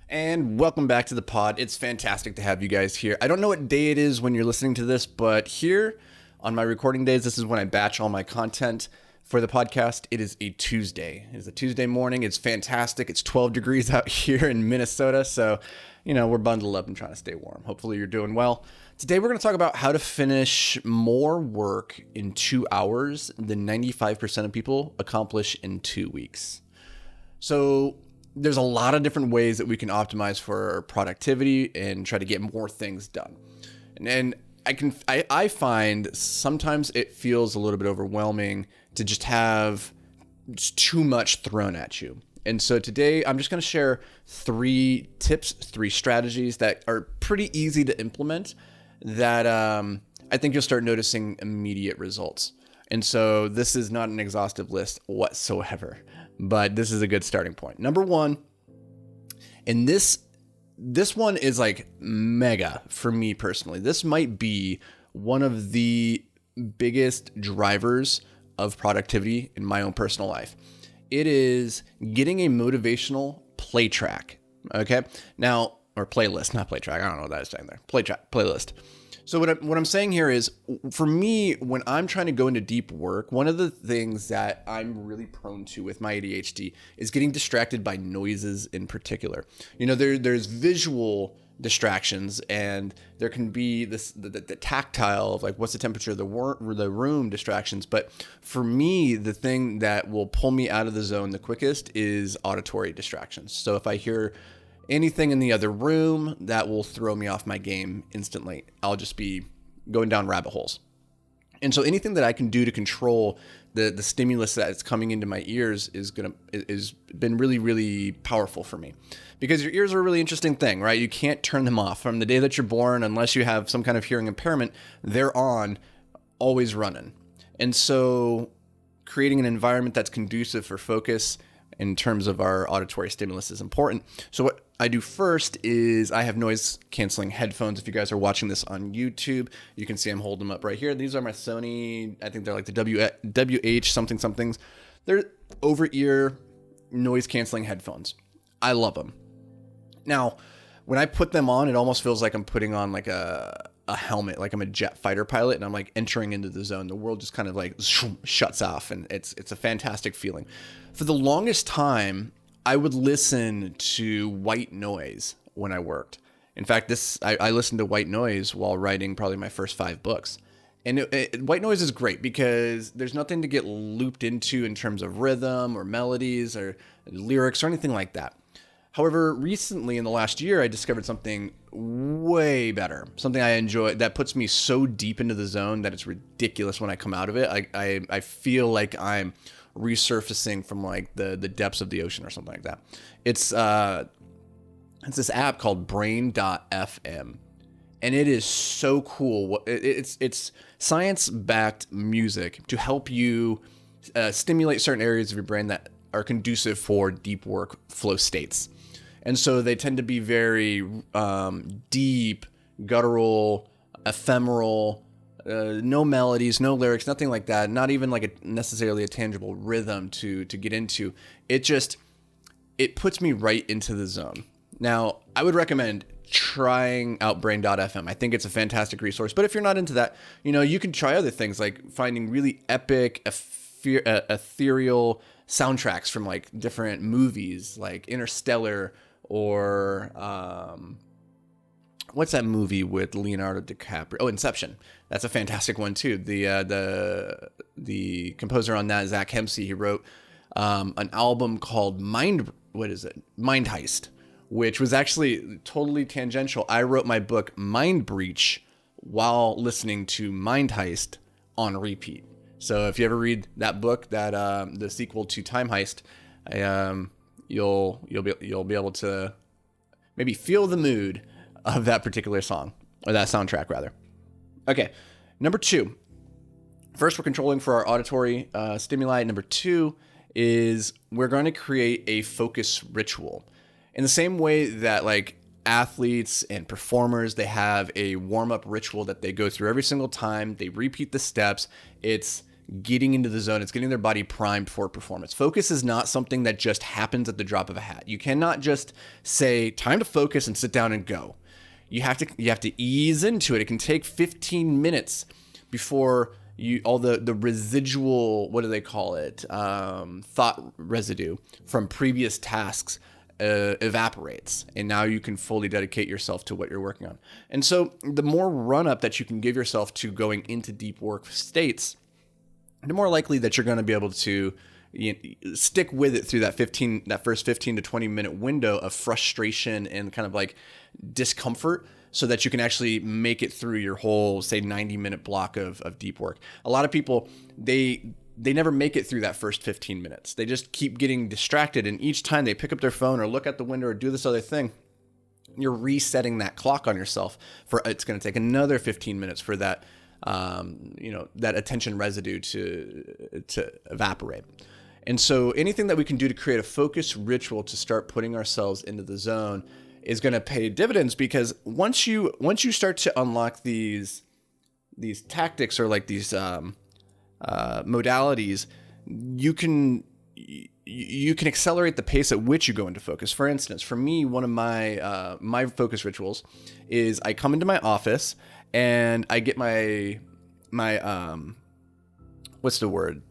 And welcome back to the pod. It's fantastic to have you guys here. I don't know what day it is when you're listening to this, but here on my recording days, this is when I batch all my content for the podcast. It is a Tuesday. It is a Tuesday morning. It's fantastic. It's 12 degrees out here in Minnesota. So, we're bundled up and trying to stay warm. Hopefully you're doing well. Today, we're going to talk about how to finish more work in 2 hours than 95% of people accomplish in 2 weeks. So there's a lot of different ways that we can optimize for productivity and try to get more things done. And I find sometimes it feels a little bit overwhelming to just have just too much thrown at you. And so today I'm just going to share 3 tips, 3 strategies that are pretty easy to implement that I think you'll start noticing immediate results. And so this is not an exhaustive list whatsoever, but this is a good starting point. Number 1, and this one is like mega for me personally. This might be one of the biggest drivers of productivity in my own personal life. It is getting a motivational play track. Okay. Now, or playlist, not play track. I don't know what that is saying there. Playlist. So what I'm saying here is, for me, when I'm trying to go into deep work, one of the things that I'm really prone to with my ADHD is getting distracted by noises in particular. There's visual distractions, and there can be the tactile of like what's the temperature of the room distractions. But for me, the thing that will pull me out of the zone the quickest is auditory distractions. So if I hear anything in the other room, that will throw me off my game instantly. I'll just be going down rabbit holes. And so anything that I can do to control the stimulus that's coming into my ears is been really, really powerful for me. Because your ears are a really interesting thing, right? You can't turn them off. From the day that you're born, unless you have some kind of hearing impairment, they're on, always running. And so creating an environment that's conducive for focus in terms of our auditory stimulus is important. So what I do first is I have noise canceling headphones. If you guys are watching this on YouTube, you can see I'm holding them up right here. These are my Sony, I think they're like the WH somethings. They're over-ear noise canceling headphones. I love them. Now, when I put them on, it almost feels like I'm putting on like a helmet, like I'm a jet fighter pilot, and I'm like entering into the zone. The world just kind of like shuts off, and it's a fantastic feeling. For the longest time, I would listen to white noise when I worked. In fact, I listened to white noise while writing probably my first 5 books. And white noise is great because there's nothing to get looped into in terms of rhythm or melodies or lyrics or anything like that. However, recently in the last year, I discovered something way better, something I enjoy that puts me so deep into the zone that it's ridiculous when I come out of it. I feel like I'm resurfacing from like the depths of the ocean or something like that. It's this app called brain.fm, and it is so cool. It's science-backed music to help you stimulate certain areas of your brain that are conducive for deep work flow states. And so they tend to be very deep, guttural, ephemeral, no melodies, no lyrics, nothing like that. Not even like necessarily a tangible rhythm to get into. It puts me right into the zone. Now, I would recommend trying out brain.fm. I think it's a fantastic resource. But if you're not into that, you can try other things like finding really epic, ethereal soundtracks from like different movies like Interstellar or what's that movie with Leonardo DiCaprio? Oh, Inception. That's a fantastic one too. The composer on that, Zach Hempsey, he wrote an album called Mind Heist, which was actually totally tangential. I wrote my book Mind Breach while listening to Mind Heist on repeat. So if you ever read that book, that the sequel to Time Heist, you'll be able to maybe feel the mood of that particular song, or that soundtrack rather. Okay, number 2. First, we're controlling for our auditory stimuli. Number 2 is we're going to create a focus ritual. In the same way that like athletes and performers, they have a warm-up ritual that they go through every single time. They repeat the steps. It's getting into the zone. It's getting their body primed for performance. Focus is not something that just happens at the drop of a hat. You cannot just say, time to focus and sit down and go. You have to ease into it. It can take 15 minutes before all the residual, what do they call it? Thought residue from previous tasks evaporates, and now you can fully dedicate yourself to what you're working on. And so the more run up that you can give yourself to going into deep work states, the more likely that you're going to be able to stick with it through that first 15 to 20 minute window of frustration and kind of like discomfort, so that you can actually make it through your whole, say, 90-minute block of deep work. A lot of people, they never make it through that first 15 minutes. They just keep getting distracted, and each time they pick up their phone or look at the window or do this other thing, you're resetting that clock on yourself for it's going to take another 15 minutes for that that attention residue to evaporate. And so anything that we can do to create a focus ritual to start putting ourselves into the zone is going to pay dividends, because once you start to unlock these tactics or like these modalities, you can accelerate the pace at which you go into focus. For instance, for me, one of my focus rituals is I come into my office and I get my what's the word,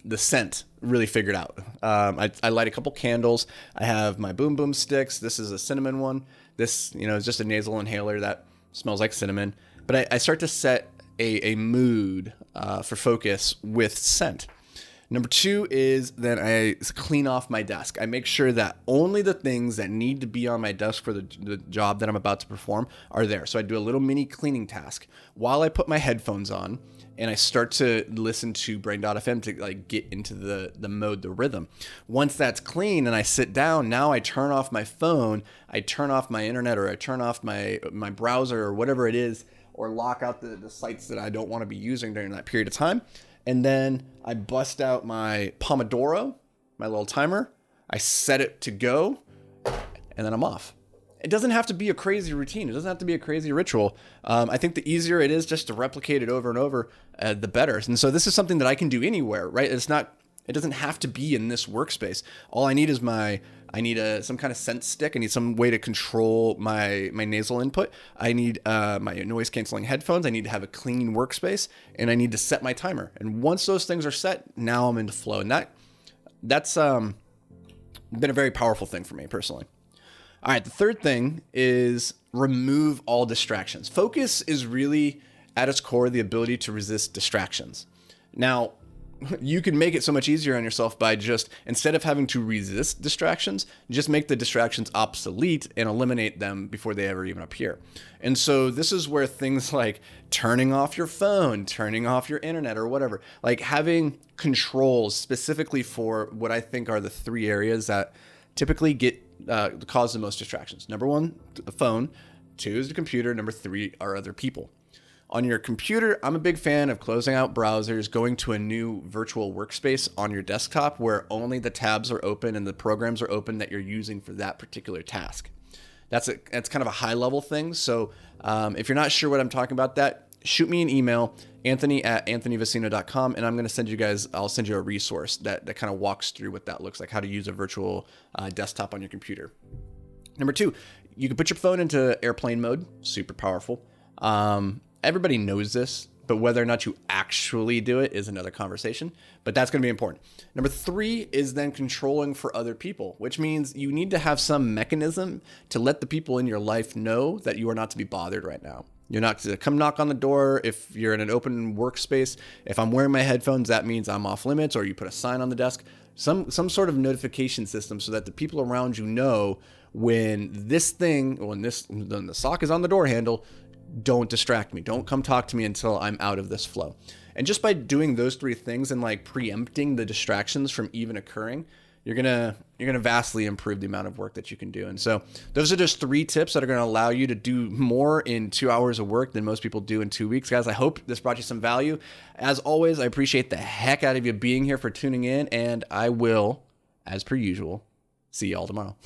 the scent really figured out. I light a couple candles. I have my boom boom sticks. This is a cinnamon one. This, is just a nasal inhaler that smells like cinnamon. But I start to set a mood for focus with scent. Number 2 is then I clean off my desk. I make sure that only the things that need to be on my desk for the job that I'm about to perform are there. So I do a little mini cleaning task while I put my headphones on and I start to listen to Brain.fm to like get into the mode, the rhythm. Once that's clean and I sit down, now I turn off my phone, I turn off my internet, or I turn off my browser or whatever it is, or lock out the sites that I don't want to be using during that period of time. And then I bust out my Pomodoro, my little timer. I set it to go, and then I'm off. It doesn't have to be a crazy routine. It doesn't have to be a crazy ritual. I think the easier it is just to replicate it over and over, the better. And so this is something that I can do anywhere, right? It doesn't have to be in this workspace. All I need is some kind of scent stick. I need some way to control my nasal input. I need my noise canceling headphones. I need to have a clean workspace, and I need to set my timer. And once those things are set, now I'm into flow. And that's been a very powerful thing for me personally. All right, the third thing is remove all distractions. Focus is really at its core the ability to resist distractions. Now, you can make it so much easier on yourself by just, instead of having to resist distractions, just make the distractions obsolete and eliminate them before they ever even appear. And so this is where things like turning off your phone, turning off your internet or whatever, like having controls specifically for what I think are the 3 areas that typically cause the most distractions. Number 1, the phone. 2 is the computer. Number 3 are other people. On your computer, I'm a big fan of closing out browsers, going to a new virtual workspace on your desktop where only the tabs are open and the programs are open that you're using for that particular task. That's kind of a high level thing. So if you're not sure what I'm talking about, shoot me an email, anthony@anthonyvecino.com, and I'll send you a resource that kind of walks through what that looks like, how to use a virtual desktop on your computer. Number 2, you can put your phone into airplane mode, super powerful. Everybody knows this, but whether or not you actually do it is another conversation, but that's going to be important. Number 3 is then controlling for other people, which means you need to have some mechanism to let the people in your life know that you are not to be bothered right now. You're not to come knock on the door if you're in an open workspace. If I'm wearing my headphones, that means I'm off limits, or you put a sign on the desk, some sort of notification system so that the people around you know when the sock is on the door handle, don't distract me. Don't come talk to me until I'm out of this flow. And just by doing those 3 things and like preempting the distractions from even occurring, you're gonna vastly improve the amount of work that you can do. And so those are just 3 tips that are gonna allow you to do more in 2 hours of work than most people do in 2 weeks. Guys, I hope this brought you some value. As always, I appreciate the heck out of you being here, for tuning in, and I will, as per usual, see you all tomorrow.